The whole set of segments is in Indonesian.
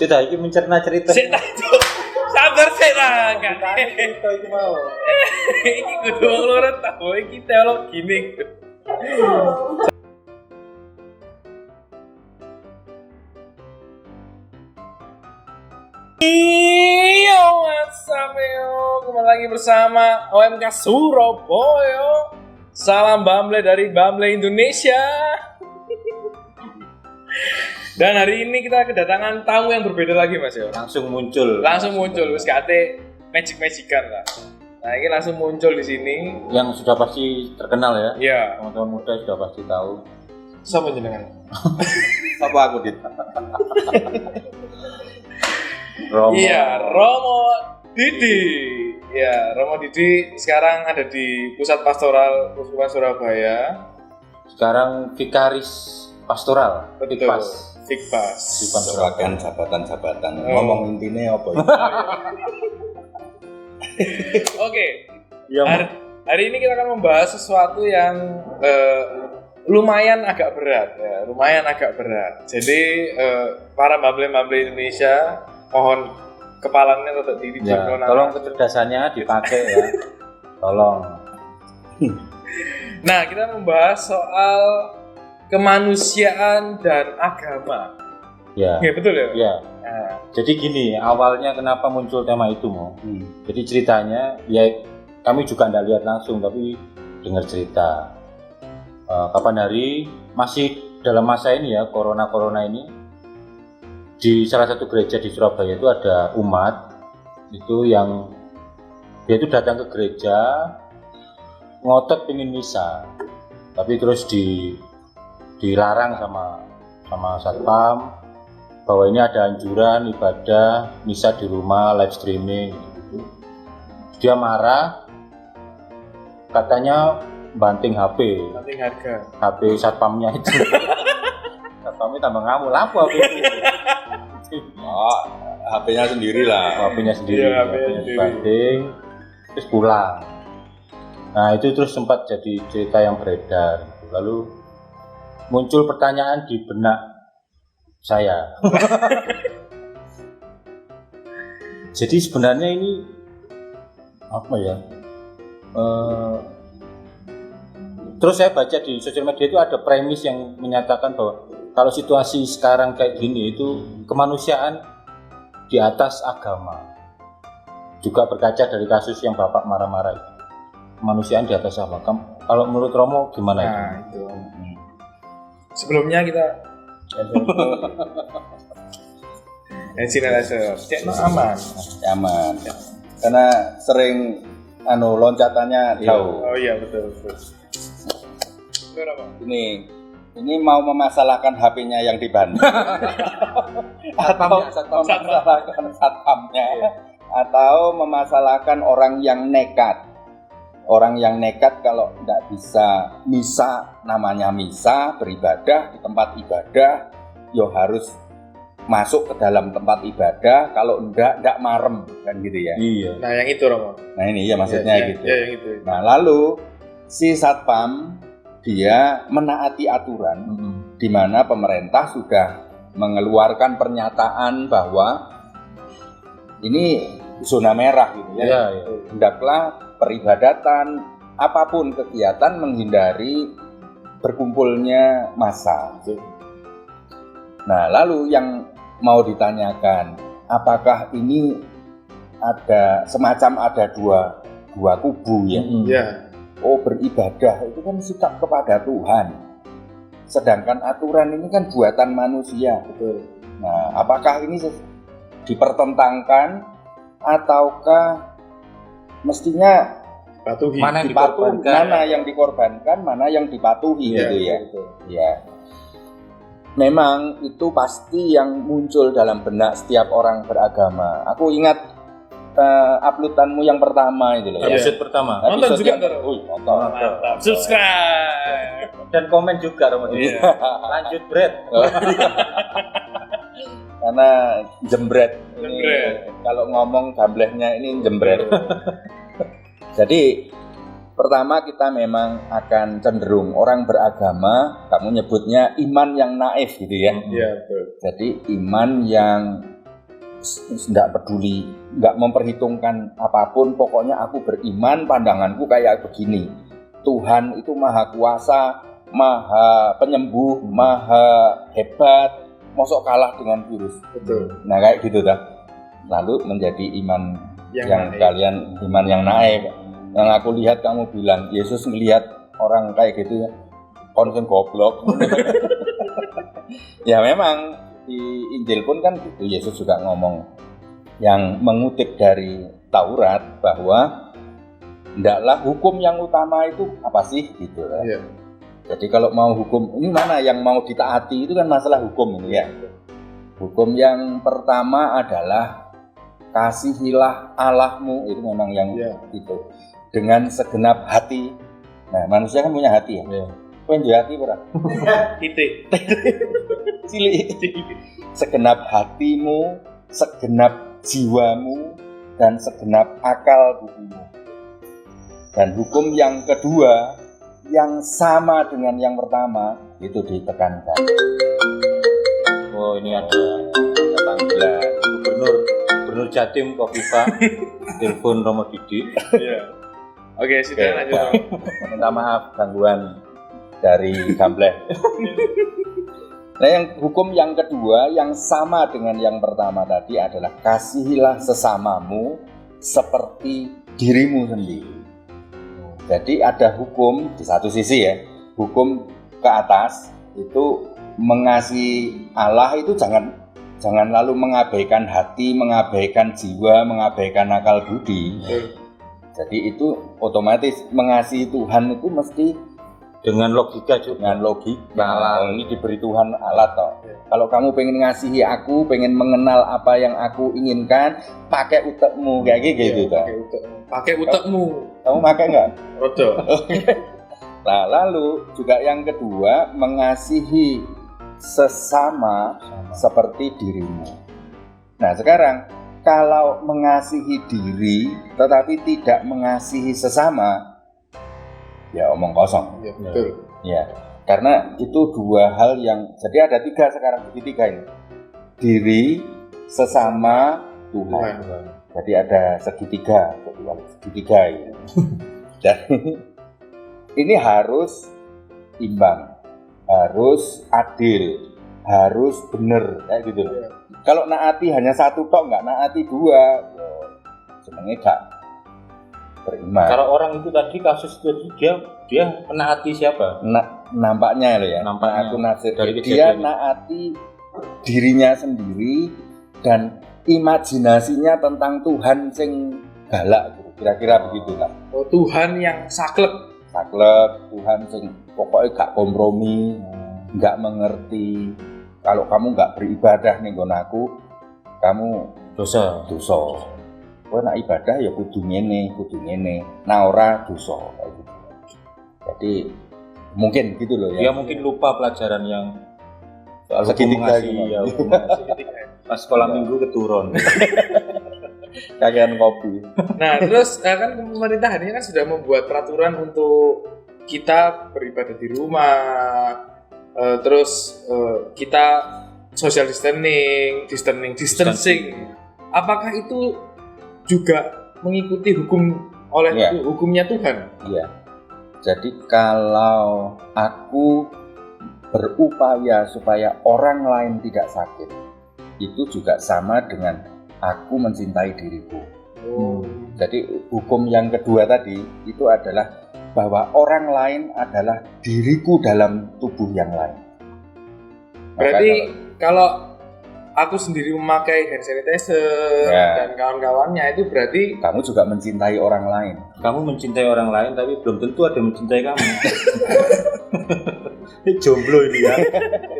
Sudah iki mencerna cerita. Sik tak Cuk. Sabar sik ta, kan. Cerita iki mau. Iki kudu wong loro ta, iki teologi ning. Iya, WhatsApp yo. Kembali lagi bersama OMK Surabaya. Salam Bamble dari Bamble Indonesia. Dan hari ini kita kedatangan tamu yang berbeda lagi, Mas yo. Langsung muncul Wis kate magic-magican lah. Nah, ini langsung muncul di sini. yang sudah pasti terkenal ya. Iya. Teman-teman muda sudah pasti tahu. Siapa jenengan? Apa aku dit? Romo. Iya, Romo Didi. Ya, Romo Didi sekarang ada di Pusat Pastoral Uskupan Surabaya. Sekarang vikaris pastoral. Vikpas. Vikpas. Serahkan jabatan-jabatan. Oh. Ngomong intinya apa ya? Oke. Iya, Hari ini kita akan membahas sesuatu yang lumayan agak berat ya, Jadi para Bamble-Bamble Indonesia mohon kepalanya tetap diri ya, tolong kecerdasannya dipakai ya. Tolong. Nah, kita membahas soal kemanusiaan dan agama. Ya. Ya, betul ya? Ya. Nah, Jadi gini, awalnya kenapa muncul tema itu Mo? Jadi ceritanya ya kami juga tidak lihat langsung tapi dengar cerita. Kapan hari masih dalam masa ini ya, corona ini, di salah satu gereja di Surabaya itu ada umat itu yang dia itu datang ke gereja ngotot pengen misa, tapi terus dilarang sama satpam bahwa ini ada anjuran ibadah misa di rumah, live streaming gitu. Dia marah, katanya banting HP satpamnya itu. Satpamnya tambah ngamuk, apa HP itu? Oh, HP-nya sendiri lah. HP-nya sendiri, Iya, HP-nya sendiri. banting, terus pulang. Nah itu terus sempat jadi cerita yang beredar. Lalu muncul pertanyaan di benak saya. Jadi sebenarnya ini apa ya? Terus saya baca di sosial media itu ada premis yang menyatakan bahwa kalau situasi sekarang kayak gini itu kemanusiaan di atas agama. Juga berkaca dari kasus yang Bapak marah-marah itu. Kemanusiaan di atas agama. Kalau menurut Romo gimana itu? nah itu. Sebelumnya kita cek aman. Nyaman. Karena sering loncatannya jauh. Oh iya betul. Ini mau memasalahkan HP-nya yang dibanting atau memasalahkan satpamnya atau memasalahkan orang yang nekat kalau tidak bisa misa, namanya misa beribadah di tempat ibadah yo harus masuk ke dalam tempat ibadah, kalau enggak marem kan gitu ya. Iya. Nah yang itu Romo. Nah ini ya maksudnya gitu. Ya, yang itu. Nah lalu si satpam dia menaati aturan di mana pemerintah sudah mengeluarkan pernyataan bahwa ini zona merah gitu ya. Iya. Hendaklah peribadatan apapun kegiatan menghindari berkumpulnya massa. Nah, lalu yang mau ditanyakan, apakah ini ada dua kubu ya? Ya. Oh, beribadah itu kan sikap kepada Tuhan. Sedangkan aturan ini kan buatan manusia. Betul. Nah, apakah ini dipertentangkan ataukah mestinya Patuhi. Mana yang dipatuhi, dikorbankan? mana yang dikorbankan, mana yang dipatuhi gitu ya. Betul. Ya. Memang itu pasti yang muncul dalam benak setiap orang beragama. Aku ingat uploadanmu yang pertama itu loh. Episode pertama. Nonton juga, yang nonton. Mantap. Subscribe. Dan komen juga Romo. Iya. Lanjut Brad. Karena jembret. Jembret. Kalau ngomong gamblehnya ini jembret. Jadi pertama kita memang akan cenderung orang beragama, kamu nyebutnya iman yang naif gitu ya. Iya betul. Jadi iman yang tidak peduli, nggak memperhitungkan apapun, pokoknya aku beriman, pandanganku kayak begini. Tuhan itu maha kuasa, maha penyembuh, maha hebat, mosok kalah dengan virus. Betul. Nah kayak gitu dah. Lalu menjadi iman yang kalian, iman yang naik. Yang aku lihat kamu bilang Yesus melihat orang kayak gitu ya, konsen goblok. Ya memang di Injil pun kan gitu, Yesus juga ngomong yang mengutip dari Taurat bahwa hendaklah hukum yang utama itu apa sih gitu ya. Iya. Jadi kalau mau hukum ini mana yang mau ditaati itu kan masalah hukum ini ya. Hukum yang pertama adalah kasihilah Allahmu, itu memang yang itu dengan segenap hati. Nah manusia kan punya hati ya. Punya hati berapa? Titik. Cilik. Segenap hatimu, segenap jiwamu, dan segenap akal budimu. Dan hukum yang kedua yang sama dengan yang pertama itu ditekankan. Oh ini ada panggilan Gubernur Jatim Kofifa telepon Romo Didi. Iya. Oke, sudah lanjut. Minta maaf gangguan dari Gambleh. Nah yang hukum yang kedua yang sama dengan yang pertama tadi adalah kasihilah sesamamu seperti dirimu sendiri. Jadi ada hukum di satu sisi ya, hukum ke atas itu mengasihi Allah itu jangan lalu mengabaikan hati, mengabaikan jiwa, mengabaikan akal budi. Jadi itu otomatis mengasihi Tuhan itu mesti dengan logika juga. Dengan logika. Ini diberi Tuhan Allah toh. Kalau kamu pengen ngasihi aku, pengen mengenal apa yang aku inginkan, pakai utekmu kayak gitu toh. Pakai utekmu. Kamu pakai nggak? Rodo. Nah, lalu juga yang kedua mengasihi sesama seperti dirimu. Nah, sekarang kalau mengasihi diri tetapi tidak mengasihi sesama, ya omong kosong. Ya, betul. Ya, karena itu dua hal yang jadi ada tiga sekarang segitiga ini. Diri, sesama, Tuhan. Jadi ada segitiga ini. Dan ini harus imbang, harus adil, harus benar kayak gitu. Kalau naati hanya satu tok, nggak naati dua, sebenarnya gak beriman. Kalau orang itu tadi kasus itu dia menaati siapa? Nampaknya loh ya. Nampaknya aku nasir dari dia naati dirinya sendiri dan imajinasinya tentang Tuhan sing galak gitu. Kira-kira begitu lah. Oh, Tuhan yang saklek, Tuhan sing pokoknya gak kompromi, gak mengerti. Kalau kamu gak beribadah nih nggon aku, kamu dosa. Kowe nak ibadah ya kudu ngene. Nah ora dosa kayak gitu. Jadi mungkin gitu loh ya. Dia mungkin lupa pelajaran yang soal segitiga ya, pas sekolah minggu keturun. Kagian kopi. Nah, terus kan pemerintah hari ini kan sudah membuat peraturan untuk kita beribadah di rumah, terus kita social distancing. Apakah itu juga mengikuti hukumnya Tuhan? Iya. Jadi kalau aku berupaya supaya orang lain tidak sakit, itu juga sama dengan aku mencintai diriku. Jadi hukum yang kedua tadi itu adalah bahwa orang lain adalah diriku dalam tubuh yang lain. Berarti kalau aku sendiri memakai hand sanitizer dan kawan-kawannya, itu berarti kamu juga mencintai orang lain. Kamu mencintai orang lain tapi belum tentu ada yang mencintai kamu. Ini jomblo ini ya.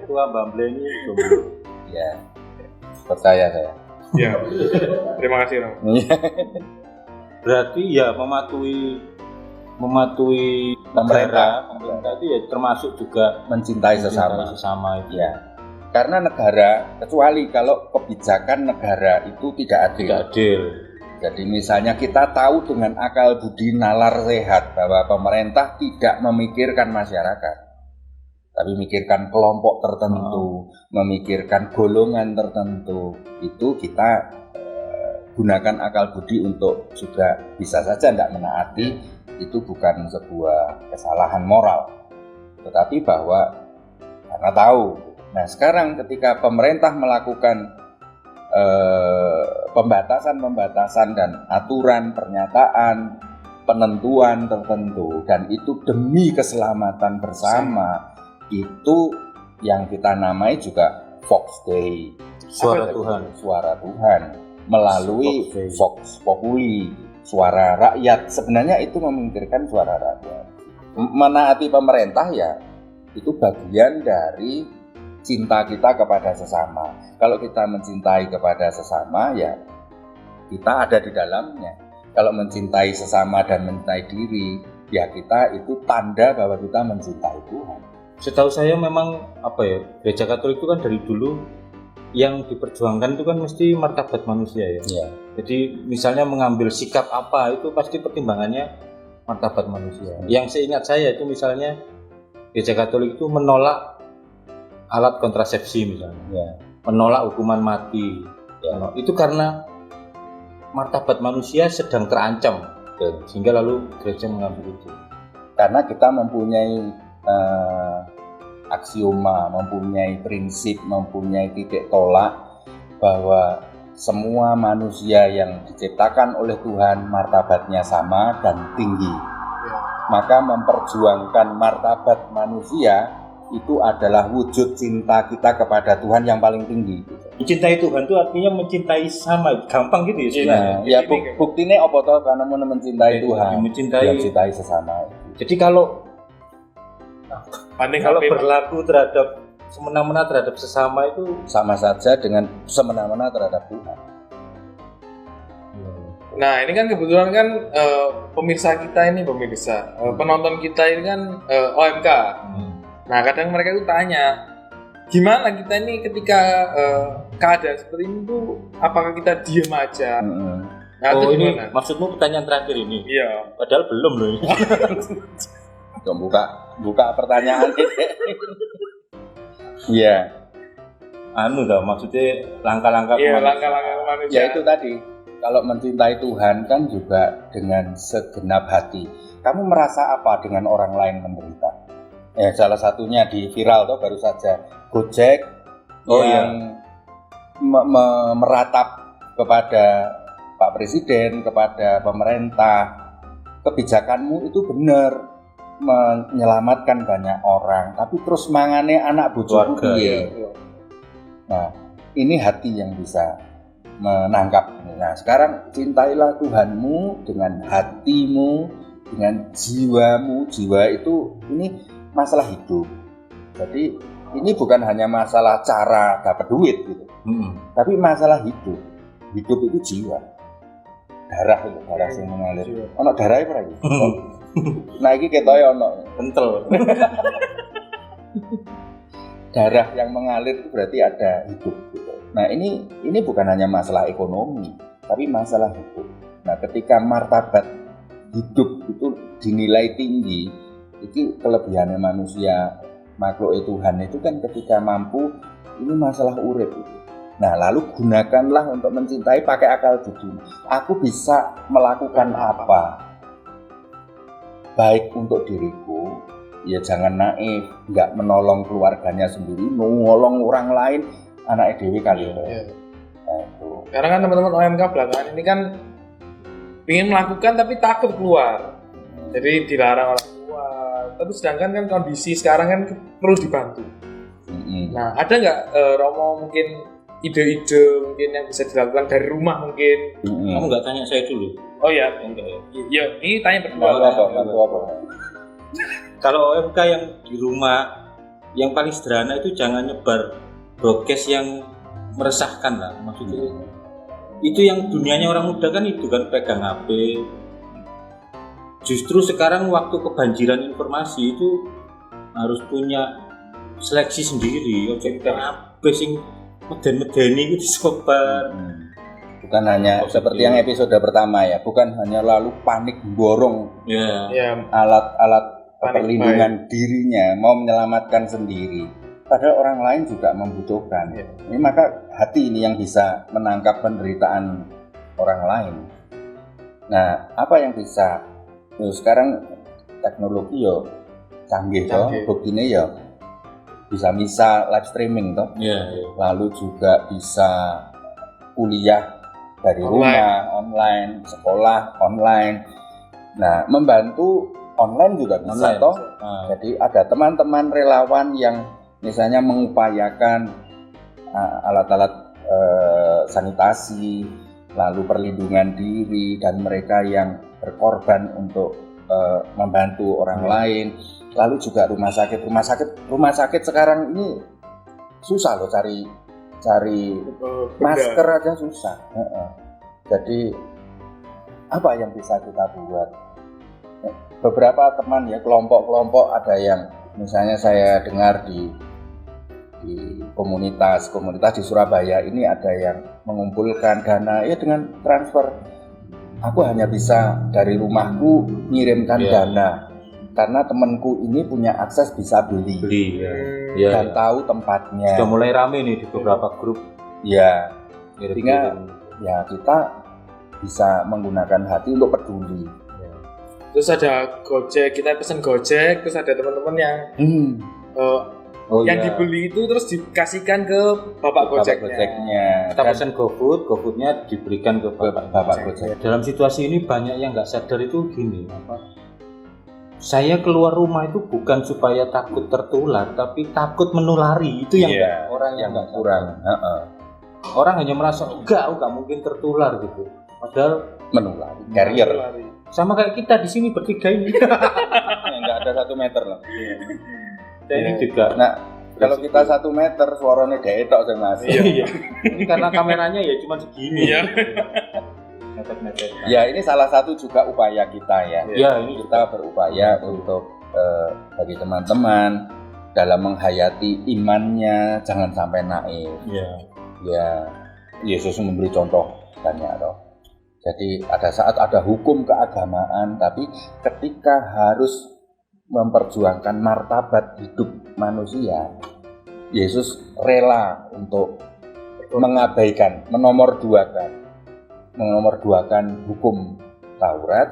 Ketua Bamble ini jomblo. Ya. Percaya saya. Ya. Terima kasih, Rom. Berarti ya mematuhi pemerintah itu ya termasuk juga mencintai sesama itu. Ya. Karena negara, kecuali kalau kebijakan negara itu tidak adil. Jadi misalnya kita tahu dengan akal budi nalar sehat bahwa pemerintah tidak memikirkan masyarakat. tapi mikirkan kelompok tertentu, memikirkan golongan tertentu, itu kita gunakan akal budi untuk juga bisa saja tidak menaati, itu bukan sebuah kesalahan moral, tetapi bahwa karena tahu. Nah sekarang ketika pemerintah melakukan pembatasan dan aturan, pernyataan, penentuan tertentu, dan itu demi keselamatan bersama, itu yang kita namai juga Vox Dei, Suara Tuhan. suara Tuhan melalui Vox Populi, suara rakyat. Sebenarnya itu memikirkan suara rakyat. Menaati pemerintah ya itu bagian dari cinta kita kepada sesama. Kalau kita mencintai kepada sesama ya kita ada di dalamnya. Kalau mencintai sesama dan mencintai diri, ya kita itu tanda bahwa kita mencintai Tuhan. Setahu saya memang Gereja Katolik itu kan dari dulu yang diperjuangkan itu kan mesti martabat manusia ya. Ya. Jadi misalnya mengambil sikap apa itu pasti pertimbangannya martabat manusia. Yang seingat saya itu misalnya Gereja Katolik itu menolak alat kontrasepsi misalnya, menolak hukuman mati, itu karena martabat manusia sedang terancam, sehingga lalu gereja mengambil itu. Karena kita mempunyai aksioma, mempunyai prinsip, mempunyai titik tolak bahwa semua manusia yang diciptakan oleh Tuhan martabatnya sama dan tinggi. Maka memperjuangkan martabat manusia itu adalah wujud cinta kita kepada Tuhan yang paling tinggi. Mencintai Tuhan itu artinya mencintai sama, gampang gitu ya sebenarnya. Ya buktinya apa toh karena mau mencintai Tuhan, mencintai sesama. Jadi kalau berlaku terhadap semena-mena terhadap sesama itu sama saja dengan semena-mena terhadap Tuhan. Nah ini kan kebetulan kan pemirsa kita ini penonton kita ini kan OMK. Nah kadang mereka itu tanya, gimana kita ini ketika keadaan seperti ini tuh, apakah kita diam aja? Nah, ini maksudmu pertanyaan terakhir ini? Iya. Padahal belum loh ini. buka pertanyaan. Iya. Maksudnya langkah-langkah kemanusiaan. Ya itu tadi. Kalau mencintai Tuhan kan juga dengan segenap hati. Kamu merasa apa dengan orang lain menderita? Salah satunya di viral tuh baru saja Gojek yang meratap kepada Pak Presiden, kepada pemerintah, kebijakanmu itu benar menyelamatkan banyak orang, tapi terus mangane anak bojoku piye? Nah, ini hati yang bisa menangkap. Nah, sekarang cintailah Tuhanmu dengan hatimu, dengan jiwamu. Jiwa itu ini masalah hidup. Jadi ini bukan hanya masalah cara dapat duit gitu, tapi masalah hidup. Hidup itu jiwa. Darah yang mengalir. Ono darah apa lagi? Nah ini ketoke ono kental. Darah yang mengalir itu berarti ada hidup gitu. Nah ini bukan hanya masalah ekonomi, tapi masalah hidup. Nah ketika martabat hidup itu dinilai tinggi, itu kelebihannya manusia, makhluk Tuhan itu kan ketika mampu, ini masalah urip itu. Nah lalu gunakanlah untuk mencintai pakai akal budi. Aku bisa melakukan apa? Baik untuk diriku, ya jangan naif, nggak menolong keluarganya sendiri, menolong orang lain, anak dewi kali itu. Nah, itu. Karena kan teman-teman OMK belakangan ini kan ingin melakukan tapi takut keluar, jadi dilarang orang keluar. Tapi sedangkan kan kondisi sekarang kan perlu dibantu. Nah ada nggak Romo mungkin ide-ide mungkin yang bisa dilakukan dari rumah mungkin? Kamu nggak tanya saya dulu? Oh ya, enggak ya. Ya, ini tanya berdua. Apa? Kalau OMK yang di rumah, yang paling sederhana itu jangan nyebar broadcast yang meresahkan lah, maksudnya. Itu yang dunianya orang muda kan itu kan pegang HP. Justru sekarang waktu kebanjiran informasi itu harus punya seleksi sendiri. Oke, HP sing meden-medeni itu disebar. Bukan hanya seperti yang episode pertama ya, bukan hanya lalu panik borong alat perlindungan dirinya, mau menyelamatkan sendiri. Padahal orang lain juga membutuhkan. Ini maka hati ini yang bisa menangkap penderitaan orang lain. Nah, apa yang bisa? Sekarang teknologi yo canggih toh, buktinya yo bisa live streaming toh. Lalu juga bisa kuliah dari rumah, online, sekolah online. Nah, membantu online juga bisa toh. Jadi ada teman-teman relawan yang misalnya mengupayakan alat-alat sanitasi, lalu perlindungan diri, dan mereka yang berkorban untuk membantu orang lain. Lalu juga rumah sakit sekarang ini susah loh cari masker aja susah. Jadi apa yang bisa kita buat? Beberapa teman ya, kelompok-kelompok, ada yang misalnya saya dengar di komunitas di Surabaya ini ada yang mengumpulkan dana ya dengan transfer. Aku hanya bisa dari rumahku ngirimkan dana karena temanku ini punya akses bisa beli dan tahu tempatnya. Sudah mulai rame nih di beberapa grup. Ya, sehingga ya kita bisa menggunakan hati untuk peduli. Terus ada Gojek, kita pesen Gojek, terus ada teman-teman yang dibeli itu terus dikasihkan ke bapak Gojeknya. Kita pesen GoFood-nya diberikan ke bapak Gojek. Dalam situasi ini banyak yang nggak sadar itu gini, saya keluar rumah itu bukan supaya takut tertular, tapi takut menulari. Itu yang orang yang nggak kurang. Orang hanya merasa enggak mungkin tertular gitu. Padahal menulari, carrier. Sama kayak kita di sini bertiga ini. Nggak ada 1 meter lah. Ini juga. Nah, kalau kita 1 meter suaranya detok sih Mas. Iya. Ini karena kameranya ya cuma segini. Iya. Ya, ini salah satu juga upaya kita ya. Ya, ini kita berupaya untuk bagi teman-teman dalam menghayati imannya jangan sampai naif. Ya, Yesus memberi contoh banyak toh. Jadi ada saat ada hukum keagamaan, tapi ketika harus memperjuangkan martabat hidup manusia, Yesus rela untuk mengabaikan, menomorduakan hukum Taurat,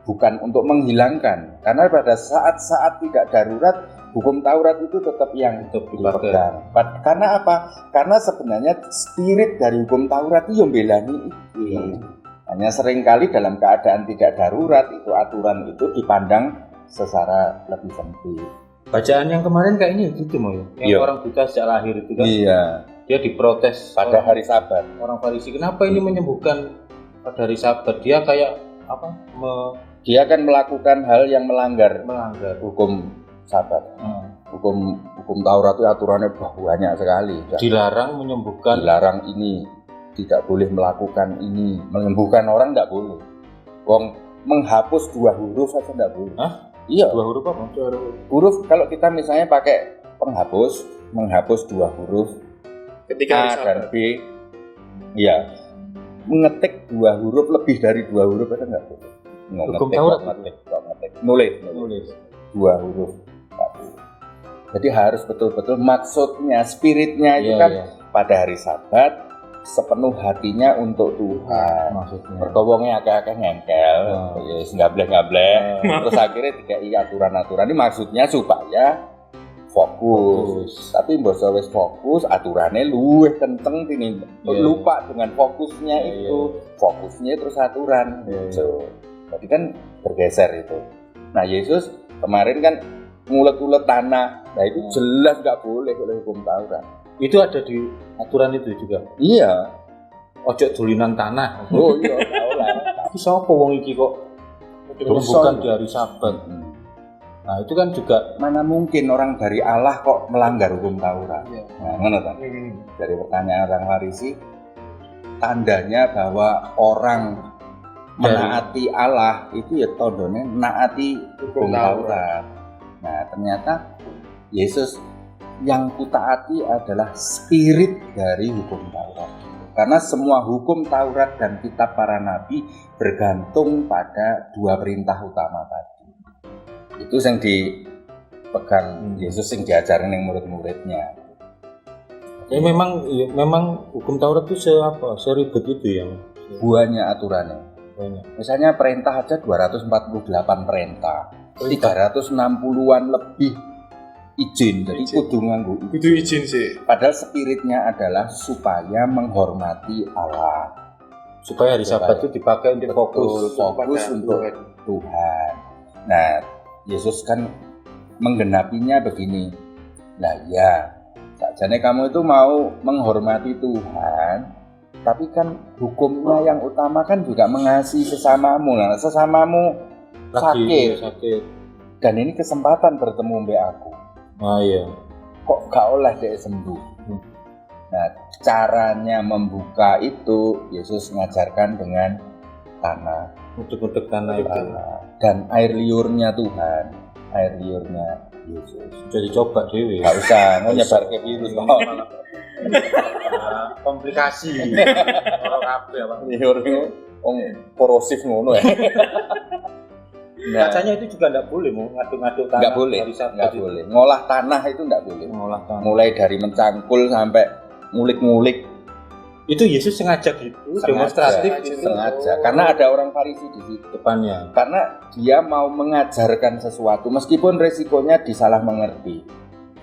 bukan untuk menghilangkan. Karena pada saat-saat tidak darurat, hukum Taurat itu tetap yang dipegang. Karena apa? Karena sebenarnya spirit dari hukum Taurat itu yang belani itu. Hanya seringkali dalam keadaan tidak darurat itu aturan itu dipandang secara lebih sempit. Bacaan yang kemarin kayaknya gitu mau yang orang buta sejak lahir itu kan. Iya. Dia diprotes pada hari Sabat. Orang Farisi, kenapa ini menyembuhkan pada hari Sabat? Dia kayak apa? Dia akan melakukan hal yang melanggar hukum Sabat. Hukum Taurat itu aturannya banyak sekali. Dilarang menyembuhkan. Dilarang ini. Tidak boleh melakukan ini, menyembuhkan orang tidak boleh. Menghapus 2 huruf saja tidak boleh. Iya. 2 huruf apa? 2 huruf. Huruf kalau kita misalnya pakai menghapus 2 huruf ketika A dan B, ya mengetik 2 huruf lebih dari 2 huruf itu enggak boleh. Hukum Taurat ngetik, nulis 2 huruf. Jadi harus betul-betul maksudnya, spiritnya itu pada hari Sabat sepenuh hatinya untuk Tuhan. Maksudnya pertowongnya akeh-akeh ngengkel, ngablek-ngablek. Terus akhirnya dikai aturan-aturan ini maksudnya supaya fokus. Tapi mbok wis fokus, aturannya luwih kenceng ini. Lupa dengan fokusnya itu. Fokusnya terus aturan. Jadi kan bergeser itu. Nah, Yesus kemarin kan ngulet-ngulet tanah. Nah, itu jelas enggak boleh oleh hukum Taurat. Itu ada di aturan itu juga. Iya. Ojo dolinan tanah. Oh iya, tahu lah. Tapi sapa wong iki kok bukan di hari Sabat. Nah, itu kan juga mana mungkin orang dari Allah kok melanggar hukum Taurat. Nah, ngono ta? Dari pertanyaan orang Farisi, tandanya bahwa orang menaati Allah itu ya tandanya naati hukum Taurat. Nah, ternyata Yesus yang kutaati adalah spirit dari hukum Taurat. Karena semua hukum Taurat dan kitab para nabi bergantung pada 2 perintah utama tadi. Itu yang dipegang Yesus yang diajarin yang murid-muridnya. Ya memang hukum Taurat itu seribet itu ya. Banyak aturannya. Banyak. Misalnya perintah aja 248 perintah. 360-an lebih izin. Jadi kudu nganggo Kudu izin sih. Padahal spiritnya adalah supaya menghormati Allah. Supaya hari Sabat itu dipakai untuk fokus untuk Tuhan. Nah, Yesus kan menggenapinya begini. Nah ya, sakjane kamu itu mau menghormati Tuhan, tapi kan hukumnya yang utama kan juga mengasihi sesamamu. Nah, sesamamu sakit. Dan ini kesempatan bertemu mbak aku. Oh iya. Kok gak oleh dia sembuh? Nah, caranya membuka itu Yesus mengajarkan dengan tanah. Untuk tanah itu. Dan air liurnya Tuhan, air liurnya Yesus. Jadi coba dewe. Gak usah, mau nyebar ke virus. Komplikasi. Orang kabeh apa? Liur korosif ngono ya. Nah, Katanya itu juga enggak boleh mau ngaduk-ngaduk tanah. Nggak boleh. Ngolah tanah itu nggak boleh. Ngolah tanah. Mulai dari mencangkul sampai ngulik-ngulik. Itu Yesus sengaja gitu, demonstratif gitu. Sengaja. Karena ada orang Farisi di situ Depannya. Karena dia mau mengajarkan sesuatu meskipun resikonya disalah mengerti.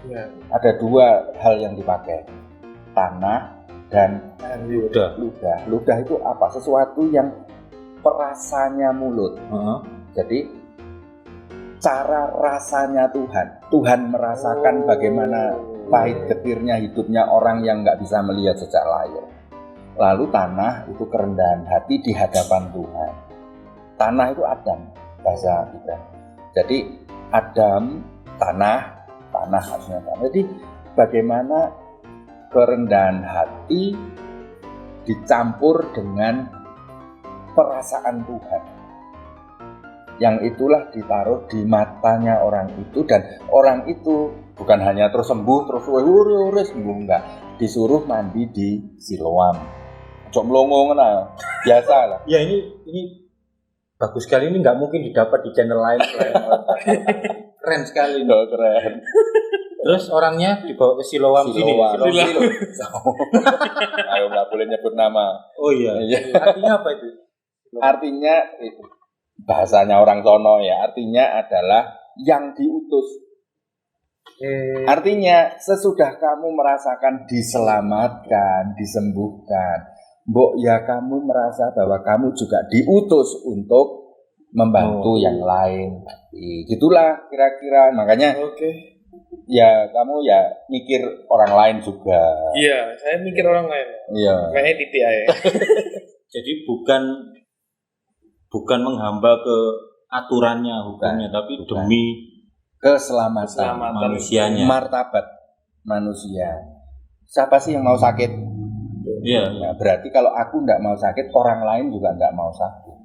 Ya. Ada dua hal yang dipakai. Tanah dan Udah. Ludah itu apa? Sesuatu yang perasanya mulut. Jadi cara rasanya Tuhan merasakan bagaimana pahit getirnya hidupnya orang yang nggak bisa melihat sejak lahir. Lalu tanah itu kerendahan hati di hadapan Tuhan. Tanah itu Adam, bahasa Ibrani. Jadi Adam, tanah artinya tanah. Jadi bagaimana kerendahan hati dicampur dengan perasaan Tuhan. Yang itulah ditaruh di matanya orang itu, dan orang itu bukan hanya terus sembuh terus sembuh, enggak, disuruh mandi di Siloam. Cok melongo ngena, biasa lah. Ya ini bagus sekali, ini nggak mungkin didapat di channel lain selain keren sekali. Keren. Terus orangnya dibawa ke Siloam sini. Ayo nggak boleh nyebut nama. Oh iya. Artinya apa itu? Artinya bahasanya orang sono ya, artinya adalah yang diutus. Artinya sesudah kamu merasakan diselamatkan, disembuhkan, mbok ya kamu merasa bahwa kamu juga diutus untuk membantu yang lain. Gitulah kira-kira, makanya ya kamu ya mikir orang lain juga. Iya, saya mikir orang lain. Iya. Kayaknya titik aja. Jadi bukan menghamba ke aturannya, hukumnya, tapi demi keselamatan manusianya, martabat manusia. Siapa sih yang mau sakit? Iya. Nah, berarti kalau aku tidak mau sakit, orang lain juga tidak mau sakit.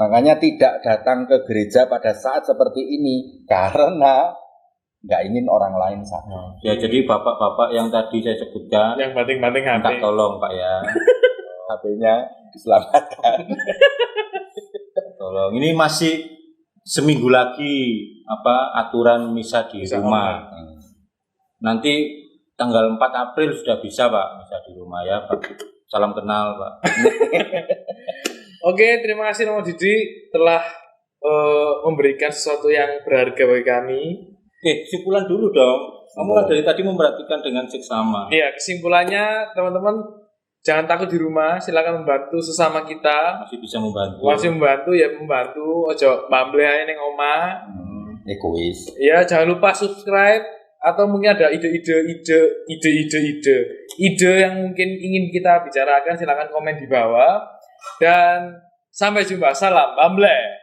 Makanya tidak datang ke gereja pada saat seperti ini karena nggak ingin orang lain sakit. Ya, jadi bapak-bapak yang tadi saya sebutkan, yang banting-banting HP. minta tolong Pak ya, HP-nya diselamatkan. Tolong. Ini masih seminggu lagi aturan misa di rumah. Nanti tanggal 4 April sudah bisa Pak, misa di rumah ya Pak. Salam kenal Pak. Oke, terima kasih Romo Didi telah memberikan sesuatu yang berharga bagi kami. Kesimpulan dulu dong. Kamu kan dari tadi memperhatikan dengan seksama. Iya, kesimpulannya teman-teman jangan takut di rumah, silakan membantu sesama kita. Masih bisa membantu. Membantu. Ojo bamble ae ning omah. Egois. Ya, jangan lupa subscribe, atau mungkin ada ide yang mungkin ingin kita bicarakan, silakan komen di bawah. Dan sampai jumpa. Salam bamble.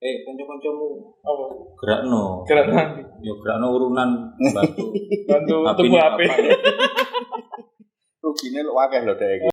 Kanca-kancamu Apa? gerakno. Ya gerakno urunan bantu Bantu HP. Rugine lu akeh lho dek.